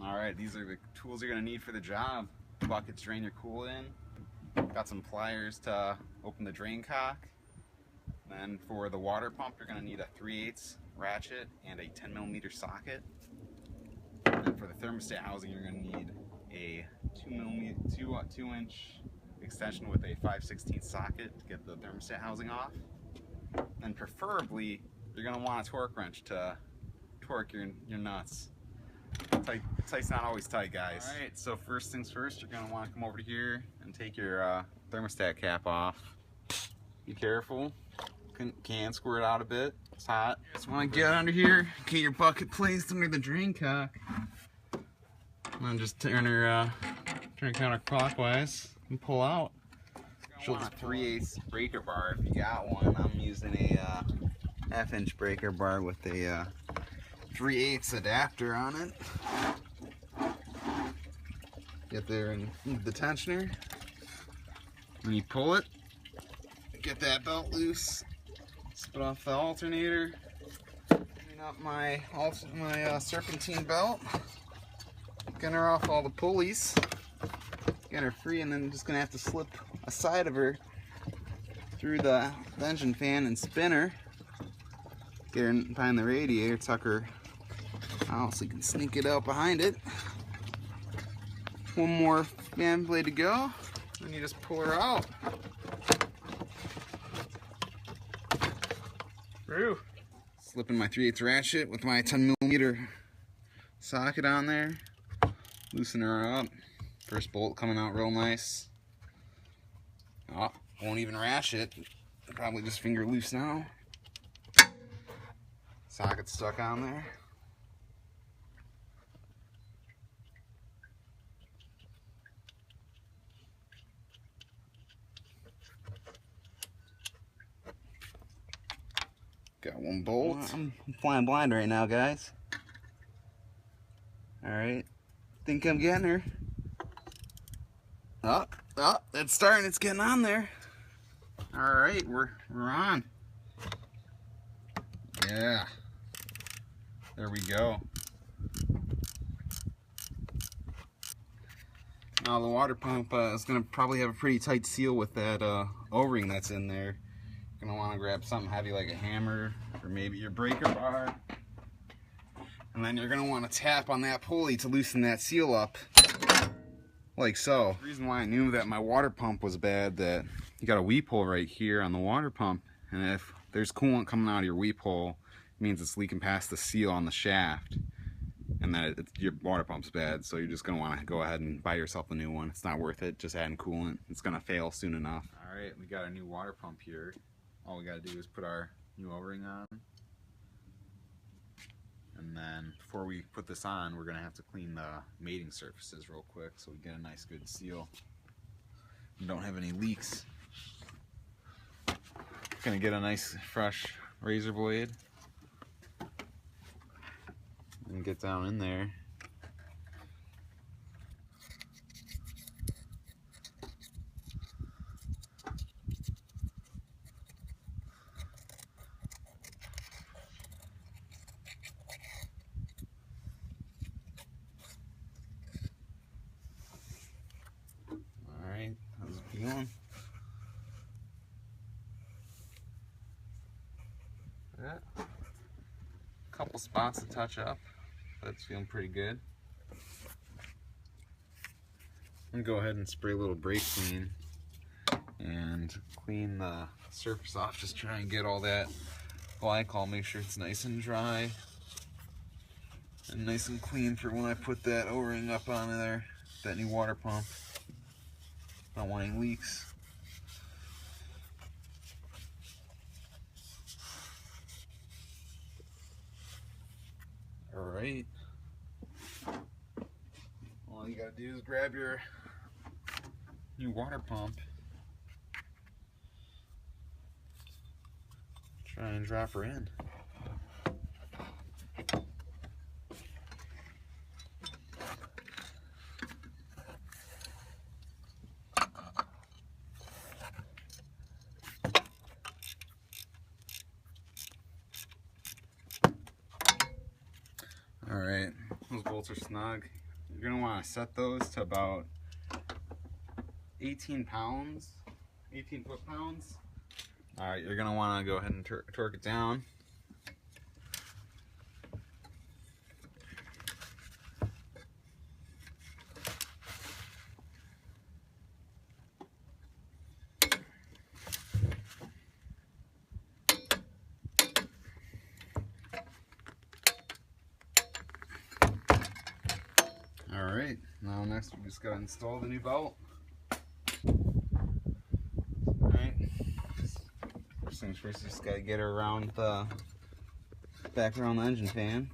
Alright, these are the tools you're going to need for the job. Buckets drain your coolant in. Got some pliers to open the drain cock. Then for the water pump, you're going to need a 3/8 ratchet and a 10mm socket. And then for the thermostat housing, you're going to need a 2-inch extension with a 5/16 socket to get the thermostat housing off. And preferably, you're going to want a torque wrench to torque your nuts. Tight's not always tight, guys. Alright, so first things first, you're going to want to come over to here and take your thermostat cap off. Be careful. Can squirt out a bit. It's hot. Just want to get under here, get your bucket placed under the drain cock. And then just turn counterclockwise and pull out. You'll want a 3/8 breaker bar if you got one. I'm using a half-inch breaker bar with a 3/8 adapter on it. Get there and the tensioner. When you pull it, get that belt loose. Spit off the alternator. Clean up my serpentine belt. Get her off all the pulleys. Get her free, and then I'm just gonna have to slip a side of her through the engine fan and spin her. Get her behind the radiator, tuck her out so you can sneak it out behind it. One more fan blade to go, and you just pull her out. Through. Slipping my 3/8 ratchet with my 10mm socket on there. Loosen her up. First bolt coming out real nice. Oh, won't even ratchet. Probably just finger loose now. Socket's stuck on there. Got one bolt. I'm flying blind right now, guys. Alright. Think I'm getting her. Oh, it's starting. It's getting on there. Alright, we're on. Yeah. There we go. Now the water pump is going to probably have a pretty tight seal with that O-ring that's in there. You're going to want to grab something heavy like a hammer or maybe your breaker bar. And then you're going to want to tap on that pulley to loosen that seal up. Like so. The reason why I knew that my water pump was bad, that you got a weep hole right here on the water pump, and if there's coolant coming out of your weep hole, it means it's leaking past the seal on the shaft, and that your water pump's bad. So you're just going to want to go ahead and buy yourself a new one. It's not worth it, just adding coolant. It's going to fail soon enough. Alright, we got our new water pump here. All we got to do is put our new O-ring on. And then before we put this on, we're going to have to clean the mating surfaces real quick so we get a nice good seal and don't have any leaks. Going to get a nice fresh razor blade and get down in there. Going. Yeah. Couple spots to touch up, but it's feeling pretty good. I'm gonna go ahead and spray a little brake clean and clean the surface off. Just try and get all that glycol, make sure it's nice and dry and nice and clean for when I put that O-ring up on there, that new water pump. Don't want any leaks. Alright. All you gotta do is grab your new water pump. Try and drop her in. Alright, those bolts are snug. You're gonna want to set those to about 18 pounds, 18 foot-pounds. All right, you're gonna want to go ahead and torque it down. All right, now next we just gotta install the new belt. All right, first things first, just gotta get her around the back around the engine fan.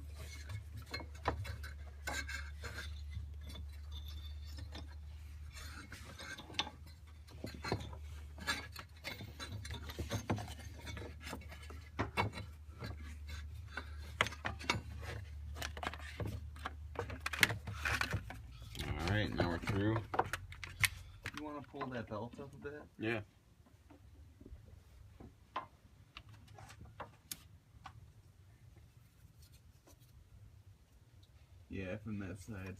Alright, now we're through. You want to pull that belt up a bit? Yeah. Yeah, from that side.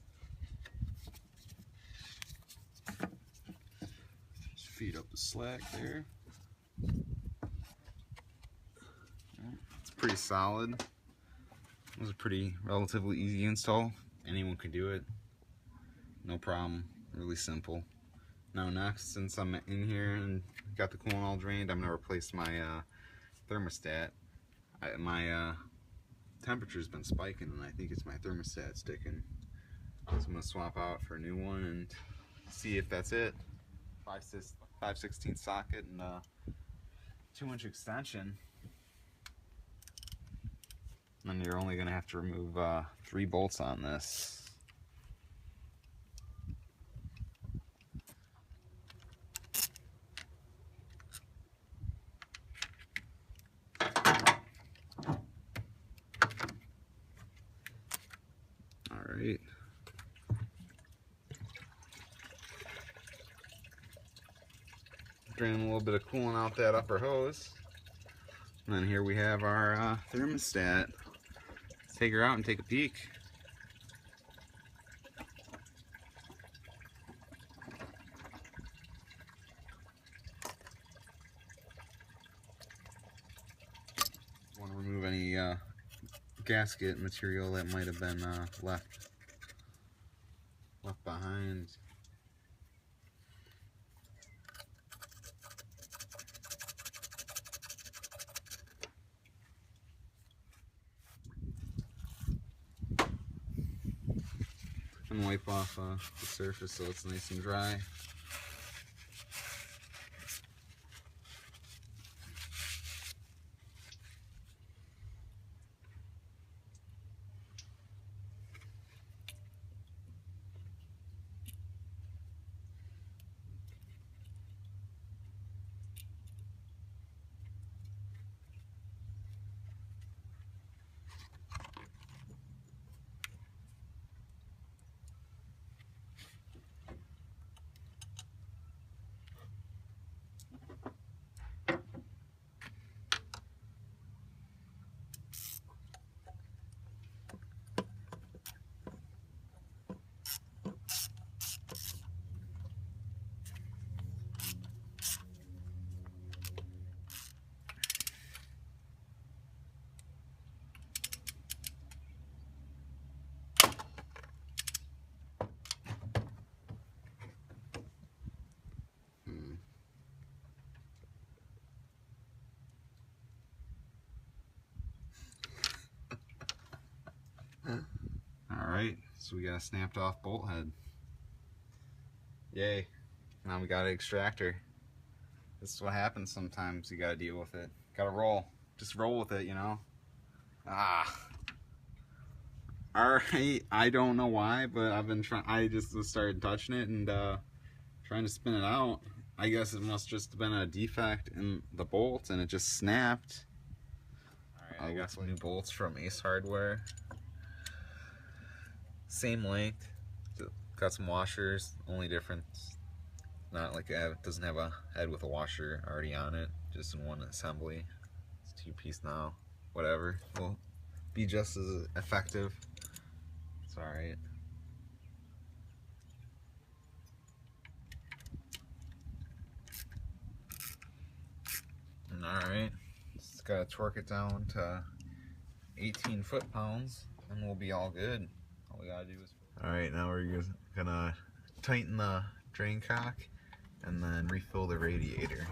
Just feed up the slack there. It's pretty solid. It was a pretty relatively easy install. Anyone could do it. No problem. Really simple. Now next, since I'm in here and got the coolant all drained, I'm going to replace my thermostat. My temperature's been spiking and I think it's my thermostat sticking. So I'm going to swap out for a new one and see if that's it. 5/16 socket and a 2-inch extension. And then you're only going to have to remove 3 bolts on this. Alright. Draining a little bit of coolant out that upper hose. And then here we have our thermostat. Let's take her out and take a peek. Want to remove any gasket material that might have been left behind. And wipe off the surface so it's nice and dry. Alright, so we got a snapped off bolt head. Yay. Now we got an extractor. This is what happens sometimes. You gotta deal with it. Gotta roll. Just roll with it, you know? Alright, I don't know why, but I've been trying. I just started touching it and trying to spin it out. I guess it must just have been a defect in the bolt and it just snapped. Alright, I got some new bolts from Ace Hardware. Same length. Got some washers. Only difference, not like it doesn't have a head with a washer already on it. Just in one assembly. It's 2-piece now. Whatever. Will be just as effective. It's alright. Alright, just gotta torque it down to 18 foot-pounds and we'll be all good. All we gotta do is... Alright, now we're gonna tighten the drain cock and then refill the radiator.